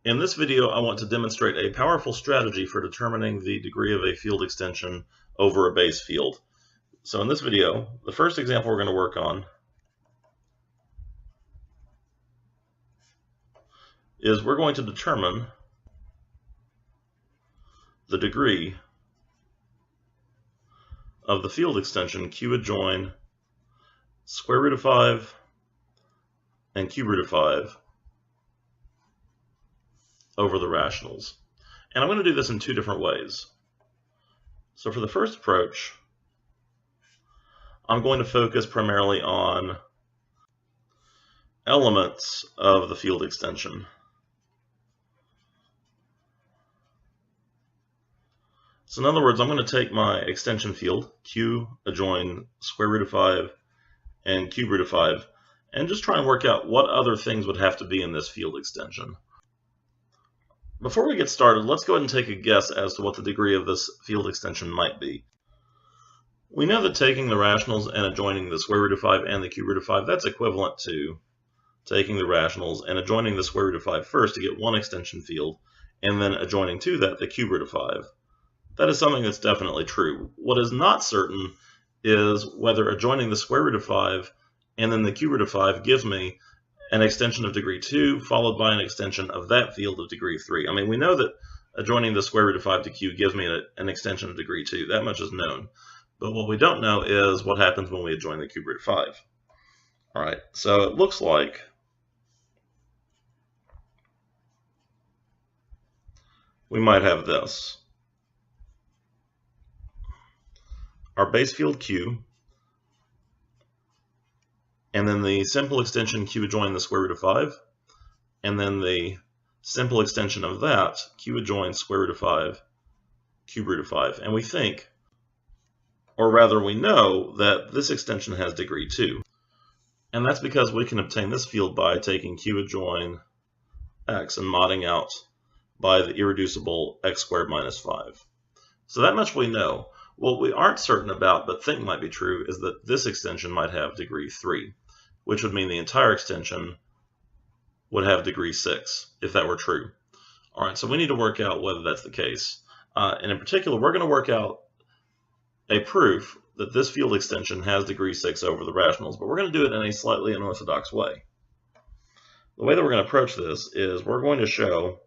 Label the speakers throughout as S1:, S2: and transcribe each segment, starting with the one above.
S1: In this video, I want to demonstrate a powerful strategy for determining the degree of a field extension over a base field. So in this video, the first example we're going to work on is we're going to determine the degree of the field extension q adjoin square root of 5 and cube root of 5 over the rationals. And I'm going to do this in two different ways. So for the first approach, I'm going to focus primarily on elements of the field extension. So in other words, I'm going to take my extension field, q adjoin square root of 5 and cube root of 5, and just try and work out what other things would have to be in this field extension. Before we get started, let's go ahead and take a guess as to what the degree of this field extension might be. We know that taking the rationals and adjoining the square root of 5 and the cube root of 5, that's equivalent to taking the rationals and adjoining the square root of 5 first to get one extension field, and then adjoining to that the cube root of 5. That is something that's definitely true. What is not certain is whether adjoining the square root of 5 and then the cube root of 5 gives me an extension of degree 2 followed by an extension of that field of degree 3. I mean, we know that adjoining the square root of 5 to q gives me an extension of degree 2. That much is known. But what we don't know is what happens when we adjoin the cube root of 5. All right, so it looks like we might have this. Our base field q, and then the simple extension q adjoin the square root of 5, and then the simple extension of that, q adjoin square root of 5, cube root of 5. And we think, or rather we know, that this extension has degree 2. And that's because we can obtain this field by taking q adjoin x and modding out by the irreducible x squared minus 5. So that much we know. What we aren't certain about, but think might be true, is that this extension might have degree 3, which would mean the entire extension would have degree 6, if that were true. All right, so we need to work out whether that's the case. And in particular, we're going to work out a proof that this field extension has degree 6 over the rationals, but we're going to do it in a slightly unorthodox way. The way that we're going to approach this is we're going to show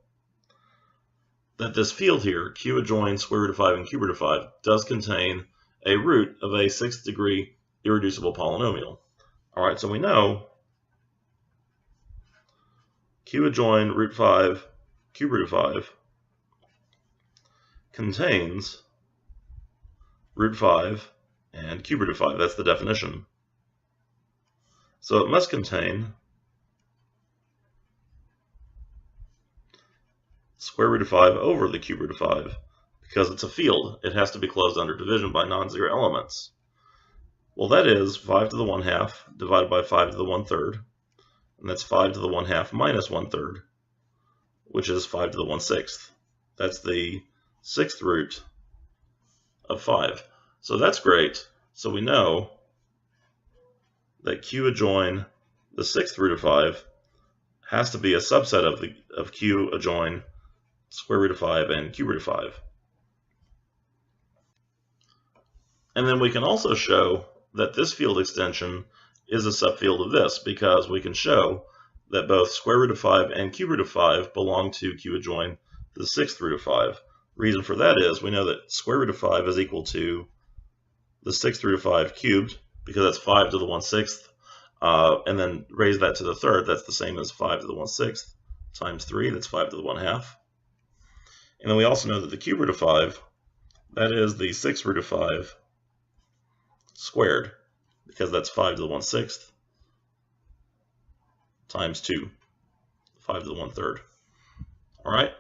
S1: that this field here, q adjoin square root of 5 and cube root of 5, does contain a root of a 6th degree irreducible polynomial. All right, so we know q adjoin root 5 cube root of 5 contains root 5 and cube root of 5. That's the definition. So it must contain square root of 5 over the cube root of 5. Because it's a field, it has to be closed under division by non-zero elements. Well, that is 5 to the 1/2 divided by 5 to the 1/3, and that's 5 to the 1/2 minus 1/3, which is 5 to the 1/6. That's the 6th root of 5. So that's great. So we know that q adjoin the 6th root of 5 has to be a subset of q adjoin square root of 5 and cube root of 5. And then we can also show that this field extension is a subfield of this, because we can show that both square root of 5 and cube root of 5 belong to q adjoin the 6th root of 5. Reason for that is we know that square root of 5 is equal to the 6th root of 5 cubed, because that's 5 to the 1/6, and then raise that to the 3rd, that's the same as 5 to the 1/6 times 3, that's 5 to the 1/2. And then we also know that the cube root of 5, that is the 6th root of 5 squared, because that's 5 to the 1/6 times 2, 5 to the 1/3. All right,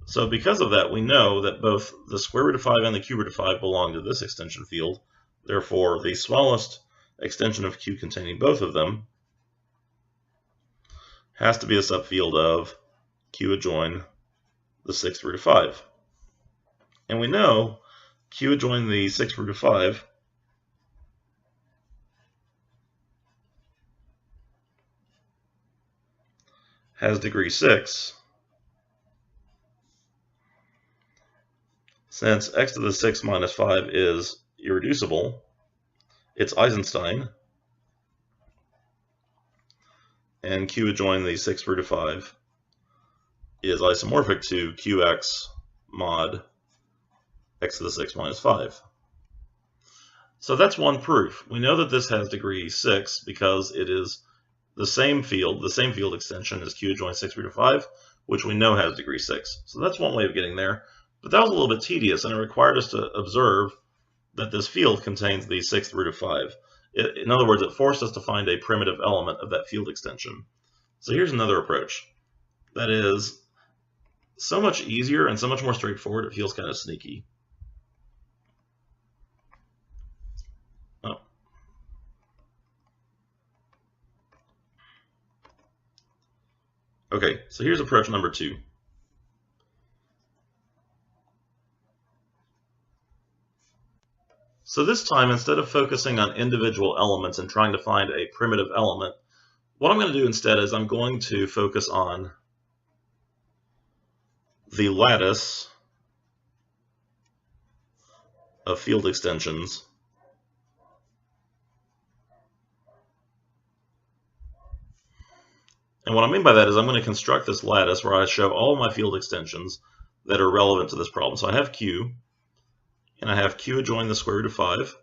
S1: so because of that, we know that both the square root of 5 and the cube root of 5 belong to this extension field. Therefore, the smallest extension of q containing both of them has to be a subfield of q adjoin the 6th root of 5. And we know q adjoin the 6th root of 5 has degree 6 Since x to the 6 minus 5 is irreducible, it's Eisenstein, and q adjoin the 6 root of 5 is isomorphic to qx mod x to the 6 minus 5. So that's one proof. We know that this has degree 6 because it is the same field extension as q adjoin 6 root of 5, which we know has degree 6. So that's one way of getting there. But that was a little bit tedious, and it required us to observe that this field contains the 6th root of 5. In other words, it forced us to find a primitive element of that field extension. So here's another approach that is so much easier and so much more straightforward, it feels kind of sneaky. Okay, so here's approach number 2. So this time, instead of focusing on individual elements and trying to find a primitive element, what I'm going to do instead is I'm going to focus on the lattice of field extensions and what I mean by that is I'm going to construct this lattice where I show all of my field extensions that are relevant to this problem. So I have q, and I have q adjoin the square root of 5,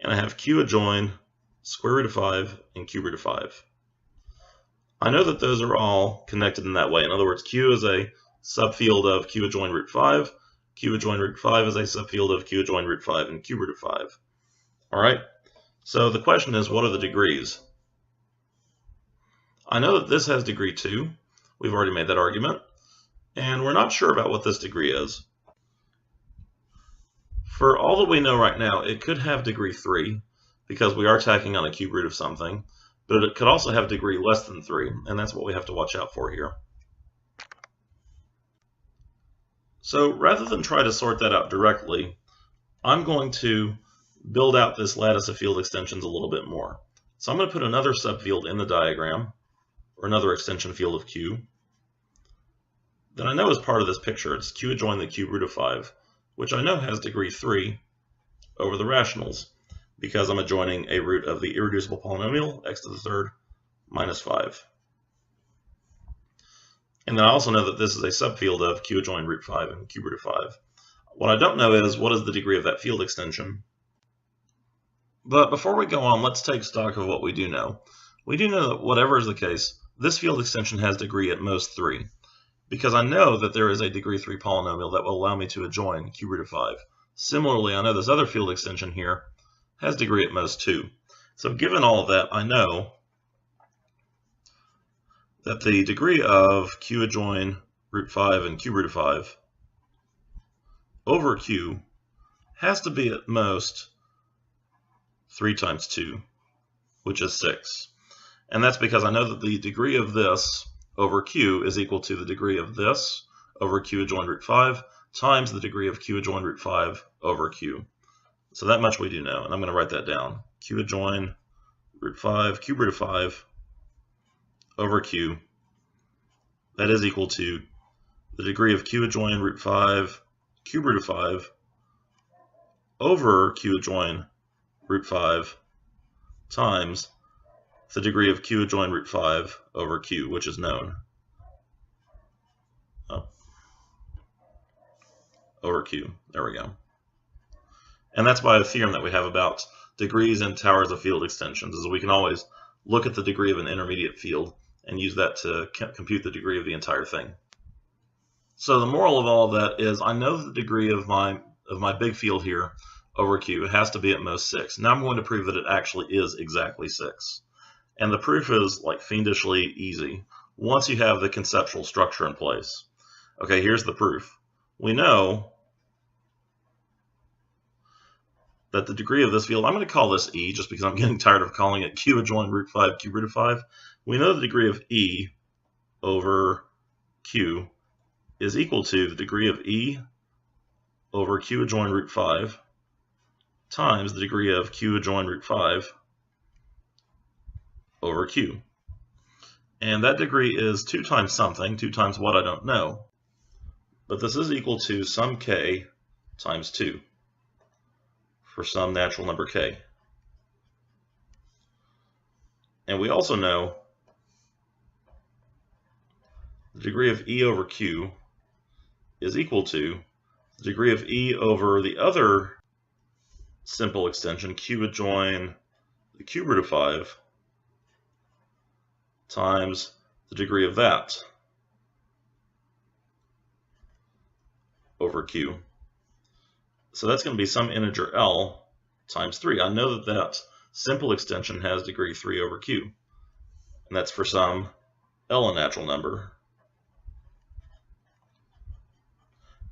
S1: and I have q adjoin square root of 5 and cube root of 5. I know that those are all connected in that way. In other words, q is a subfield of q adjoin root 5, q adjoin root 5 is a subfield of q adjoin root 5 and cube root of 5. All right, so the question is, what are the degrees? I know that this has degree 2. We've already made that argument. And we're not sure about what this degree is. For all that we know right now, it could have degree 3 because we are tacking on a cube root of something, but it could also have degree less than 3, and that's what we have to watch out for here. So rather than try to sort that out directly, I'm going to build out this lattice of field extensions a little bit more. So I'm going to put another subfield in the diagram, or another extension field of q, that I know is part of this picture. It's q adjoin the cube root of 5, which I know has degree 3 over the rationals, because I'm adjoining a root of the irreducible polynomial, x to the 3rd minus 5. And then I also know that this is a subfield of q adjoin root 5 and cube root of 5. What I don't know is, what is the degree of that field extension? But before we go on, let's take stock of what we do know. We do know that whatever is the case, this field extension has degree at most 3, because I know that there is a degree 3 polynomial that will allow me to adjoin cube root of 5. Similarly, I know this other field extension here has degree at most 2. So given all of that, I know that the degree of q adjoin root 5 and cube root of 5 over q has to be at most 3 times 2, which is 6. And that's because I know that the degree of this over q is equal to the degree of this over q adjoin root 5 times the degree of q adjoin root 5 over q. So that much we do know, and I'm going to write that down. Q adjoin root 5 cube root of 5 over q, that is equal to the degree of q adjoin root 5 cube root of 5 over q adjoin root 5 times the degree of q adjoin root 5 over q, which is known, over q. There we go. And that's by a theorem that we have about degrees and towers of field extensions, is we can always look at the degree of an intermediate field and use that to compute the degree of the entire thing. So the moral of all of that is I know the degree of my big field here over q has to be at most 6. Now I'm going to prove that it actually is exactly 6. And the proof is like fiendishly easy once you have the conceptual structure in place. Okay, here's the proof. We know that the degree of this field, I'm going to call this E just because I'm getting tired of calling it q adjoin root 5 cube root of 5. We know the degree of E over q is equal to the degree of E over q adjoin root 5 times the degree of q adjoin root 5 over q. And that degree is 2 times something, 2 times what I don't know. But this is equal to some k times 2 for some natural number k. And we also know the degree of e over q is equal to the degree of e over the other simple extension, q adjoin the cube root of 5, times the degree of that over q. So that's going to be some integer L times 3. I know that that simple extension has degree 3 over q, and that's for some L, a natural number.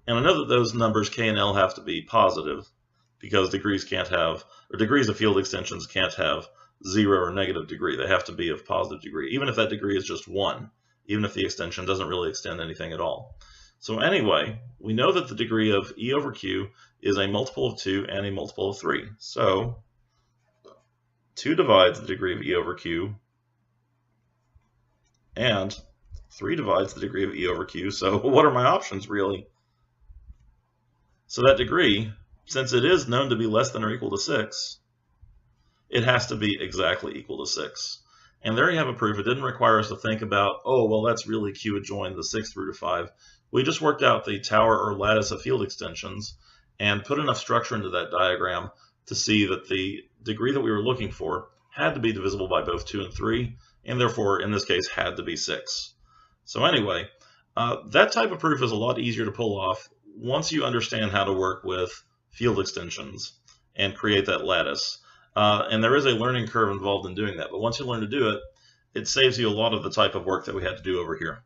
S1: And I know that those numbers k and L have to be positive, because degrees of field extensions can't have 0 or negative degree. They have to be of positive degree, even if that degree is just 1, even if the extension doesn't really extend anything at all. So anyway, we know that the degree of e over q is a multiple of 2 and a multiple of 3. So 2 divides the degree of e over q, and 3 divides the degree of e over q. So what are my options, really? So that degree, since it is known to be less than or equal to 6, it has to be exactly equal to 6. And there you have a proof. It didn't require us to think about, oh, well, that's really q adjoin the 6th root of 5. We just worked out the tower or lattice of field extensions and put enough structure into that diagram to see that the degree that we were looking for had to be divisible by both 2 and 3, and therefore, in this case, had to be 6. So anyway, that type of proof is a lot easier to pull off once you understand how to work with field extensions and create that lattice. And there is a learning curve involved in doing that, but once you learn to do it, it saves you a lot of the type of work that we had to do over here.